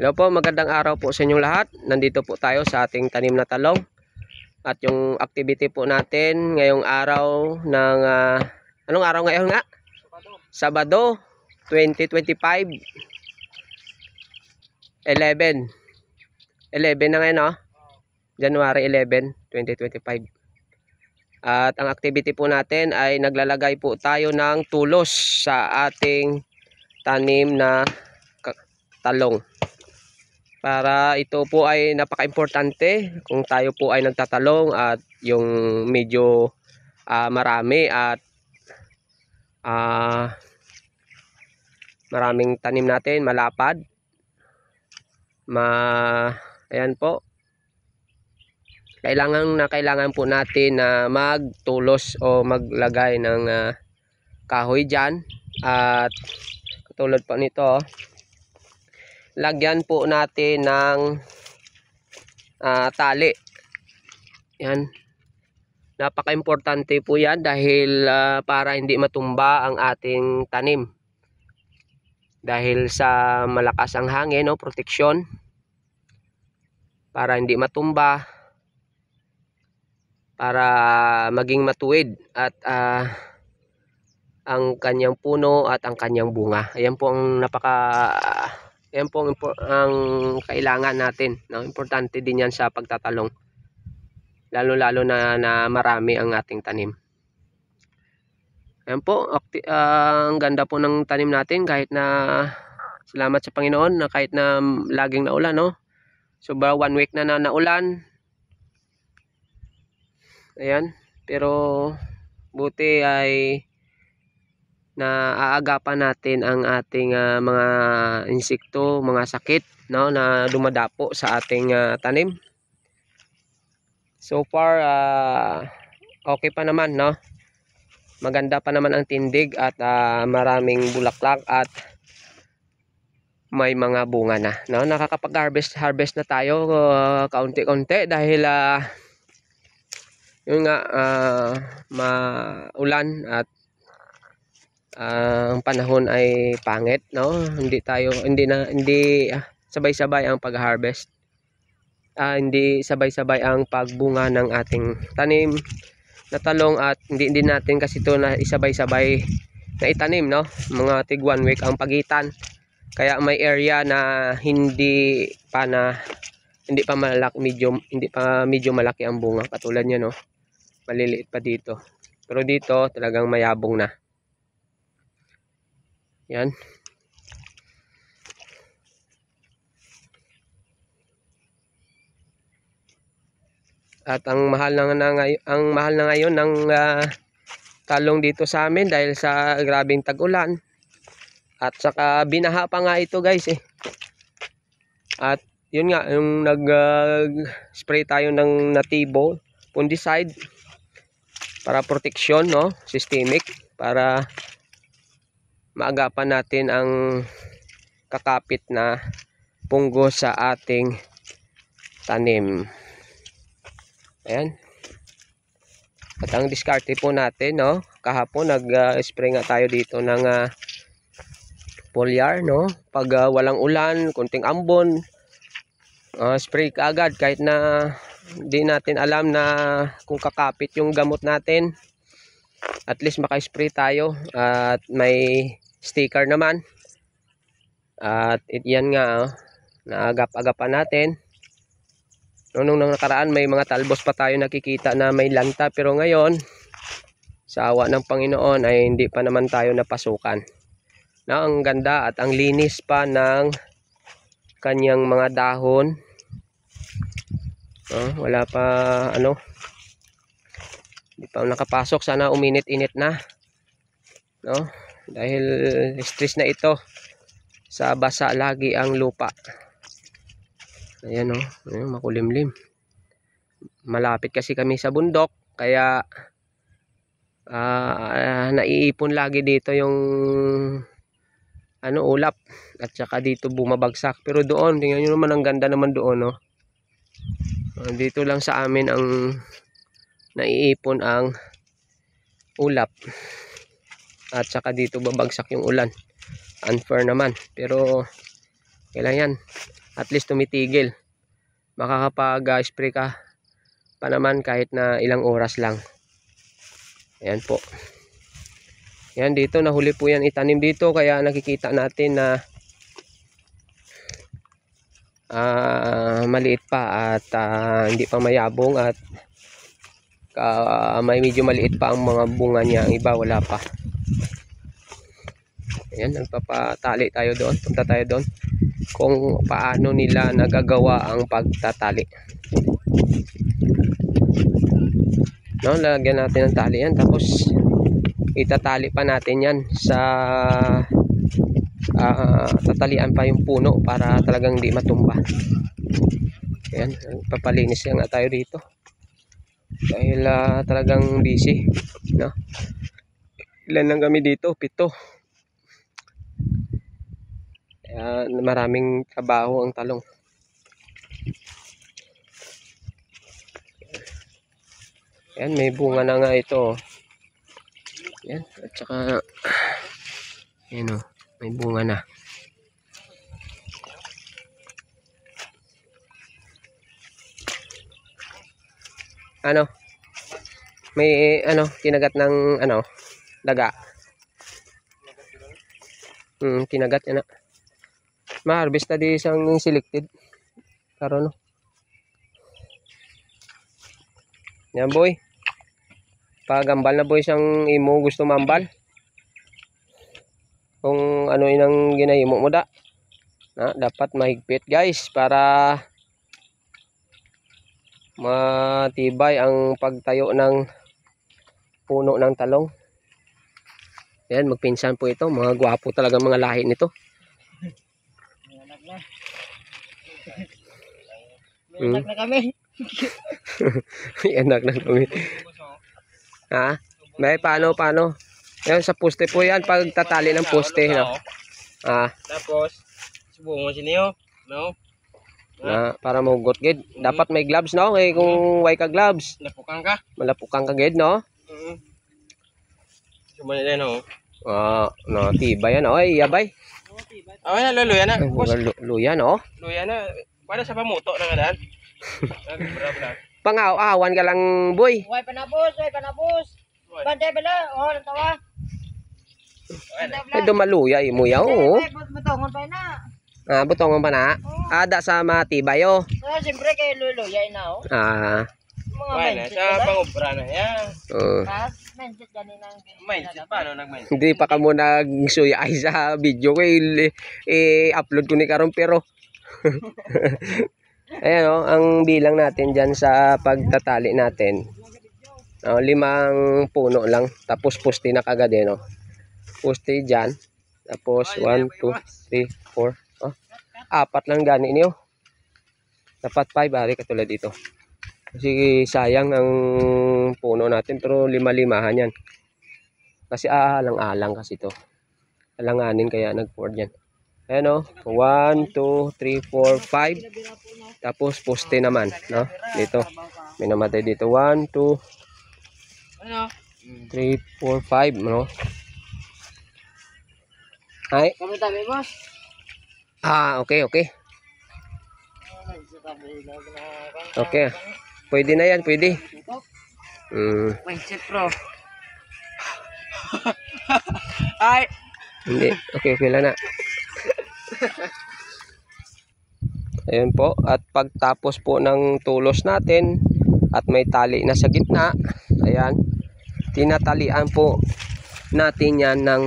Hello po, magandang araw po sa inyong lahat. Nandito po tayo sa ating tanim na talong. At yung activity po natin ngayong araw ng anong araw ngayon nga? Sabado 2025 11 na ngayon, no? January 11, 2025. At ang activity po natin ay naglalagay po tayo ng tulos sa ating tanim na talong. Para ito po ay napaka-importante kung tayo po ay nagtatalong at yung medyo marami at maraming tanim natin malapad. Ayan po. Kailangan po natin na magtulos o maglagay ng kahoy dyan. At katulad po nito, lagyan po natin ng tali. Yan. Napaka-importante po yan dahil para hindi matumba ang ating tanim. Dahil sa malakas ang hangin, no, proteksyon. Para hindi matumba. Para maging matuwid at ang kanyang puno at ang kanyang bunga. Ayan po ang yan po ang kailangan natin, no? Importante din yan sa pagtatalong. Lalo na marami ang ating tanim. Ayan po, ang ganda po ng tanim natin kahit na salamat sa Panginoon na kahit na laging naulan, no? So 1 week na naulan. Ayan, pero buti ay naaagapan natin ang ating mga insekto, mga sakit, no, na dumadapo sa ating tanim. So far okay pa naman, no. Maganda pa naman ang tindig at maraming bulaklak at may mga bunga na, no. Nakakapag-harvest na tayo kaunti-unti dahil yun nga maulan at ang panahon ay pangit, no. Hindi sabay-sabay ang pag-harvest. Hindi sabay-sabay ang pagbunga ng ating tanim na talong at hindi din natin kasi ito na isabay-sabay na itanim, no. Mga tig 1 week ang pagitan. Kaya may area na hindi pa medyo malaki ang bunga katulad niya, no. Maliliit pa dito. Pero dito talagang mayabong na. Yan. At ang mahal na ngayon ng talong dito sa amin dahil sa grabing tag-ulan. At saka binaha pa nga ito, guys, eh. At yun nga, yung nag-spray tayo ng nativo fungicide para protection, no, systemic, para maagapan natin ang kakapit na punggo sa ating tanim. Ayan. At ang diskarte po natin, no, kahapon nag-spray nga tayo dito ng foliar, no. Pag walang ulan, konting ambon, spray ka agad kahit na hindi natin alam na kung kakapit yung gamot natin. At least maka-spray tayo at may sticker naman. At yan nga, naagap-agapan natin. Nung nakaraan may mga talbos pa tayo nakikita na may lanta, pero ngayon sa awa ng Panginoon ay hindi pa naman tayo napasukan. Na ang ganda at ang linis pa ng kanyang mga dahon. Wala pa hindi pa nakapasok, sana uminit-init na, no, dahil stress na ito sa basa lagi ang lupa. Ayan, no, ayan, makulimlim. Malapit kasi kami sa bundok kaya naiipon lagi dito yung ulap at saka dito bumabagsak. Pero doon, tingnan nyo naman, ang ganda naman doon, no. Dito lang sa amin ang naiipon ang ulap at saka dito babagsak yung ulan. Unfair naman, pero kailan yan, at least tumitigil. Makakapag-spray ka pa naman kahit na ilang oras lang. Ayan po. Yan, dito nahuli po yan itanim dito, kaya nakikita natin na maliit pa at hindi pa mayabong at may medyo maliit pa ang mga bunga niya, ang iba wala pa. Ayan, nagpapatali tayo doon, punta tayo doon kung paano nila nagagawa ang pagtatali. No, lagyan natin ng tali yan, tapos itatali pa natin yan sa tatalian pa yung puno para talagang hindi matumba. Ayan, papalinis nga tayo dito dahil talagang busy, no? Ilan lang kami dito? 7. Maraming trabaho ang talong. Ayan, may bunga na nga ito. Ayan, at saka ayan o, may bunga na. Ano? May kinagat ng daga. Kinagat yan na. Ma-harvest na di isang selected. Karon no. Yan boy. Pagambal na boy siyang imo gusto mambal. Kung ano inang ginahimo mo da. Dapat mahigpit guys para matibay ang pagtayo ng puno ng talong. Ayan, magpinsan po ito. Mga gwapo talaga mga lahi nito. May anak na kami. May anak na kami. Ha? May paano? Ayan, sa poste po yan. Pagtatali ng poste. No? Tapos, subukan mo siniyo. No? Para mahugot gid. Dapat may gloves no, kay kung way ka gloves, Lapukan ka. malapukang ka gid no. Subukan nila no. No, tibay yan. Oy, yabay. Away na luluya na. Luya no. Luya na. Para sa pamuto na kadaan. Pangaw-awan ka lang, boy. Way panabos. Bantay bala, natawa. Ay, dumaluya imo yaw. Butongon pa na. Butongon pa na. Ada sa matibay oh. Siyempre kay luluya na oh. Mga Way na sa pangobra na yan. Mindset ganina. Mindset paano nag-mindset? Hindi pa ka mo nagsuya ay sa video ko i-upload ko ni karon pero ayan oh, ang bilang natin diyan sa pagtatali natin. 5 puno lang tapos poste na kagad no. Poste diyan. Tapos 1 2 3 4. 4 lang gani niyo. Dapat 5 ari katulad dito. Kasi sayang ang puno natin pero 5-5han yan. Kasi alang-alang kasi to. Alanganin kaya nag-4 yan. Ayan o. 1, 2, 3, 4, 5. Tapos poste naman. No? Dito. May namatay dito. 1, 2, 3, 4, 5. No? Ay. Kami tabi boss. Okay. Okay. Pwede na yan, pwede. Mindset pro. Ay. Hindi. Okay lang na. Ayun po. At pagtapos po ng tulos natin at may tali na sa gitna, ayan, tinatalian po natin yan ng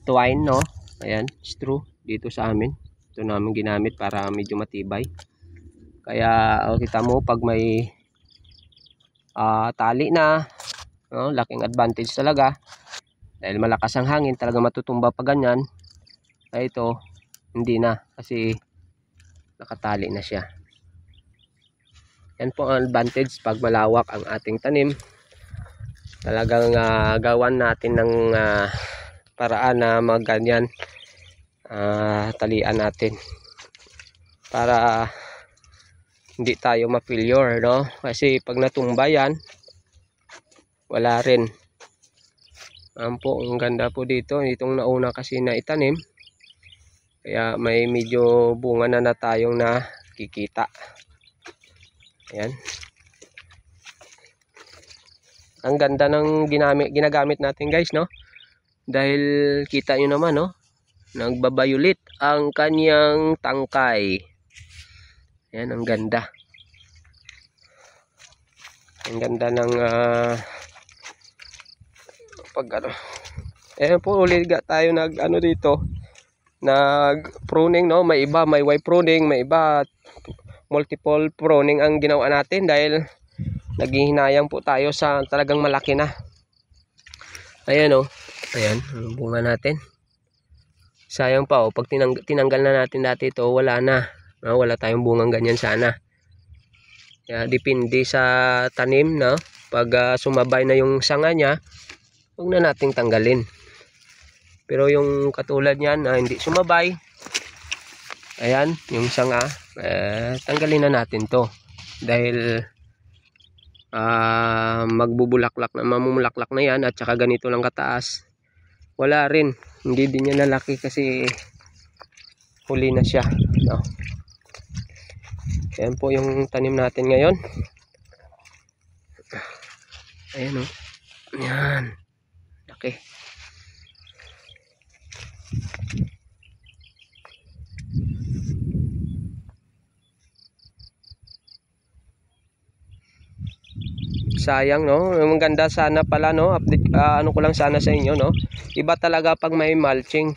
twine, no? Ayan, straw dito sa amin. Ito namin ginamit para medyo matibay. Kaya kita mo pag may tali na, no, laking advantage talaga. Dahil malakas ang hangin, talaga matutumba pa ganyan. Ay ito, hindi na kasi nakatali na siya. Yan po ang advantage pag malawak ang ating tanim. Talagang gawan natin ng paraan na magganyan talian natin para hindi tayo ma-failure, no? Kasi pag natumba yan, wala rin. Po, ang ganda po dito. Itong nauna kasi na itanim. Kaya may medyo bunga na tayong nakikita. Ayan. Ang ganda ng ginagamit natin guys, no? Dahil kita nyo naman, no? Nagbabayulit ang kanyang tangkay. Ayan, ang ganda. Ang ganda ng Ayan po, ulit tayo dito. Nag-pruning, no? May iba, may Y pruning, may iba multiple pruning ang ginawa natin dahil naghihinayang po tayo sa talagang malaki na. Ayan, oh. Ayan, ang bunga natin. Sayang pa, oh. Pag tinanggal na natin dati ito, wala na. Wala tayong bungang ganyan sana. Kaya depende sa tanim, no? Pag sumabay na yung sanga niya, huwag na nating tanggalin. Pero yung katulad niyan na hindi sumabay, ayan, yung sanga, tanggalin na natin to. Dahil mamumulaklak na yan at saka ganito lang kataas. Wala rin, hindi din niya lalaki kasi huli na siya. No? Ayan po yung tanim natin ngayon. Ayan, oh. Ayan. Okay. Sayang, no? Ang ganda sana pala, no? Update, ano ko lang sana sa inyo, no? Iba talaga pag may mulching.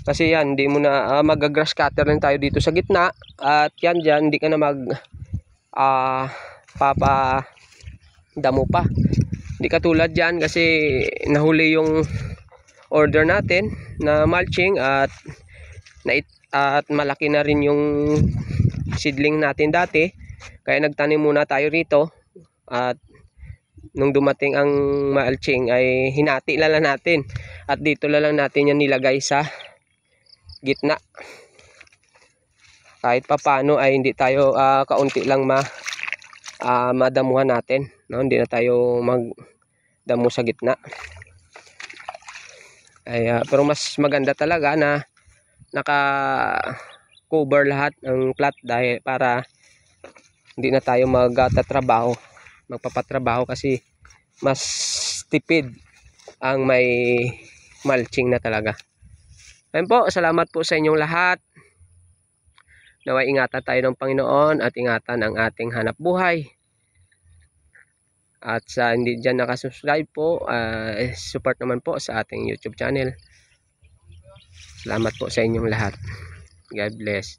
Kasi yan, hindi mo na mag-grass cutter rin tayo dito sa gitna. At yan dyan, hindi ka na damo pa. Hindi katulad dyan kasi nahuli yung order natin na mulching at malaki na rin yung seedling natin dati. Kaya nagtanim muna tayo rito. At nung dumating ang mulching ay hinati lang natin. At dito lang natin yan nilagay sa gitna. Kahit papano ay hindi tayo kaunti lang madamuhan natin, no? Hindi na tayo magdamo sa gitna. Pero mas maganda talaga na naka-cover lahat ng plot dahil para hindi na tayo magpapatrabaho kasi mas tipid ang may mulching na talaga. Ayun po, salamat po sa inyong lahat. Naway ingatan tayo ng Panginoon at ingatan ang ating hanap buhay. At sa hindi dyan nakasubscribe po, support naman po sa ating YouTube channel. Salamat po sa inyong lahat. God bless.